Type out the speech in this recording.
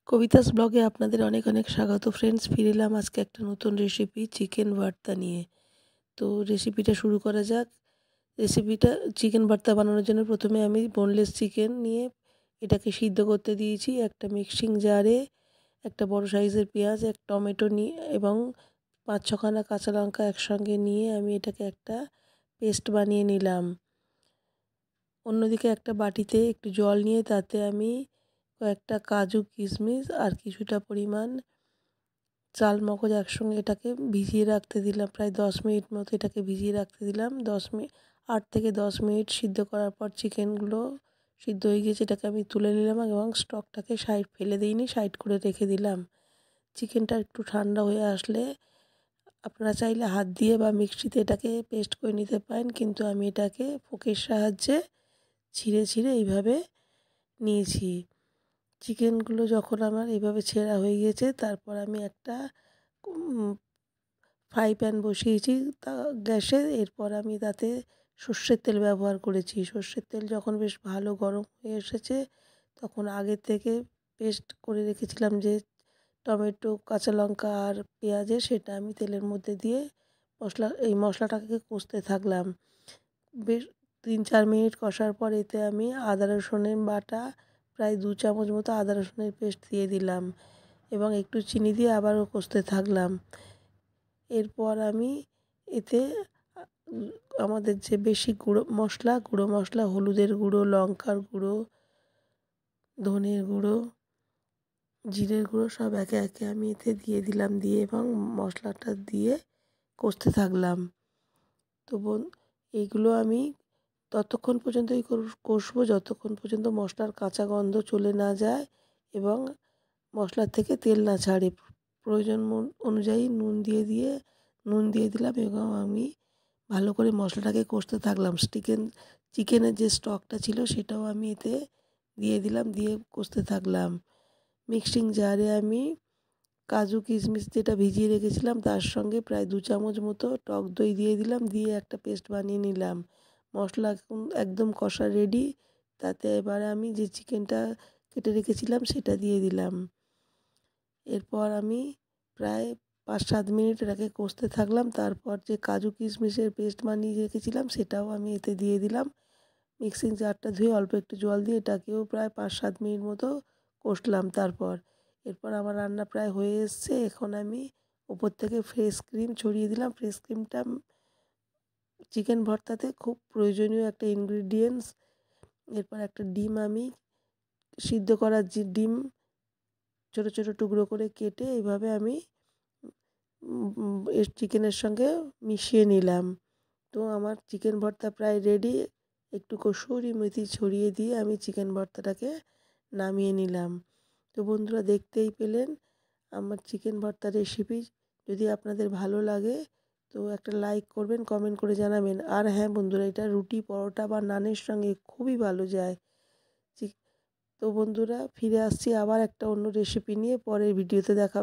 কবিতাস ব্লগে আপনাদের অনেক অনেক স্বাগত ফ্রেন্ডস। ফিরে এলাম আজকে একটা নতুন রেসিপি চিকেন ভর্তা নিয়ে। তো রেসিপিটা শুরু করা যাক। রেসিপিটা চিকেন ভর্তা বানানোর জন্য প্রথমে আমি বোনলেস চিকেন নিয়ে এটাকে সিদ্ধ করতে দিয়েছি। একটা মিক্সিং জারে একটা বড় সাইজের পেঁয়াজ, এক টমেটো নিয়ে এবং 5-6খানা কাঁচা লঙ্কা একসঙ্গে নিয়ে আমি এটাকে একটা পেস্ট বানিয়ে নিলাম। অন্যদিকে একটা বাটিতে একটু জল নিয়ে তাতে আমি কয়েকটা কাজু, কিশমিশ আর কিছুটা পরিমাণ চাল মগজ একসঙ্গে এটাকে ভিজিয়ে রাখতে দিলাম। প্রায় 10 মিনিট মতো এটাকে ভিজিয়ে রাখতে দিলাম। 8 থেকে 10 মিনিট সিদ্ধ করার পর চিকেনগুলো সিদ্ধ হয়ে গিয়েছে। এটাকে আমি তুলে নিলাম এবং স্টকটাকে সাইড ফেলে দিইনি, সাইড করে রেখে দিলাম। চিকেনটা একটু ঠান্ডা হয়ে আসলে আপনারা চাইলে হাত দিয়ে বা মিক্সিতে এটাকে পেস্ট করে নিতে পারেন, কিন্তু আমি এটাকে ফোকের সাহায্যে ছিঁড়ে ছিঁড়ে এইভাবে নিয়েছি। চিকেনগুলো যখন আমার এইভাবে ছেঁড়া হয়ে গিয়েছে, তারপর আমি একটা ফ্রাই প্যান বসিয়েছি গ্যাসে। এরপর আমি তাতে সর্ষের তেল ব্যবহার করেছি। সর্ষের তেল যখন বেশ ভালো গরম হয়ে এসেছে, তখন আগে থেকে পেস্ট করে রেখেছিলাম যে টমেটো, কাঁচা লঙ্কা আর পেঁয়াজের, সেটা আমি তেলের মধ্যে দিয়ে মশলাটাকে কষতে থাকলাম। বেশ 3-4 মিনিট কষার পর এতে আমি আদা রসুনের বাটা প্রায় 2 চামচ মতো আদা রসুনের পেস্ট দিয়ে দিলাম এবং একটু চিনি দিয়ে আবারও কষতে থাকলাম। এরপর আমি এতে আমাদের যে বেশি গুঁড়ো মশলা, হলুদের গুঁড়ো, লঙ্কার গুঁড়ো, ধনের গুঁড়ো, জিরের গুঁড়ো সব একে একে আমি এতে দিয়ে দিলাম, দিয়ে এবং মশলাটা দিয়ে কষতে থাকলাম। তো এইগুলো আমি ততক্ষণ পর্যন্তই কষবো যতক্ষণ পর্যন্ত মশলার কাঁচা গন্ধ চলে না যায় এবং মশলার থেকে তেল না ছাড়ে। প্রয়োজন অনুযায়ী নুন দিয়ে দিলাম এবং আমি ভালো করে মশলাটাকে কষতে থাকলাম। চিকেনের যে স্টকটা ছিল সেটাও আমি এতে দিয়ে দিলাম, দিয়ে কষতে থাকলাম। মিক্সিং জারে আমি কাজু, কিশমিশ যেটা ভিজিয়ে রেখেছিলাম তার সঙ্গে প্রায় 2 চামচ মতো টক দই দিয়ে দিলাম, দিয়ে একটা পেস্ট বানিয়ে নিলাম। মশলা একদম কষা রেডি। তাতে এবারে আমি যে চিকেনটা কেটে রেখেছিলাম সেটা দিয়ে দিলাম। এরপর আমি প্রায় 5-7 মিনিট এটাকে কষতে থাকলাম। তারপর যে কাজু কিশমিশের পেস্ট বানিয়ে রেখেছিলাম সেটাও আমি এতে দিয়ে দিলাম। মিক্সিং জারটা ধুয়ে অল্প একটু জল দিয়ে এটাকেও প্রায় 5-7 মিনিট মতো কষলাম। এরপর আমার রান্না প্রায় হয়ে এসছে। এখন আমি ওপর থেকে ফ্রেশ ক্রিম ছড়িয়ে দিলাম। ফ্রেশ ক্রিমটা চিকেন ভর্তাতে খুব প্রয়োজনীয় একটা ইনগ্রিডিয়েন্টস। এরপর একটা ডিম আমি সিদ্ধ করা যে ডিম ছোটো ছোটো টুকরো করে কেটে এইভাবে আমি চিকেনের সঙ্গে মিশিয়ে নিলাম। তো আমার চিকেন ভর্তা প্রায় রেডি। একটু কসুরি মেথি ছড়িয়ে দিয়ে আমি চিকেন ভর্তাটাকে নামিয়ে নিলাম। তো বন্ধুরা, দেখতেই পেলেন আমার চিকেন ভর্তা রেসিপি। যদি আপনাদের ভালো লাগে তো একটা লাইক করবেন, কমেন্ট করে জানাবেন। আর হ্যাঁ বন্ধুরা, এটা রুটি, পরোটা বা নানের সঙ্গে খুবই ভালো যায়। তো বন্ধুরা, ফিরে আসছি আবার একটা অন্য রেসিপি নিয়ে। পরের ভিডিওতে দেখা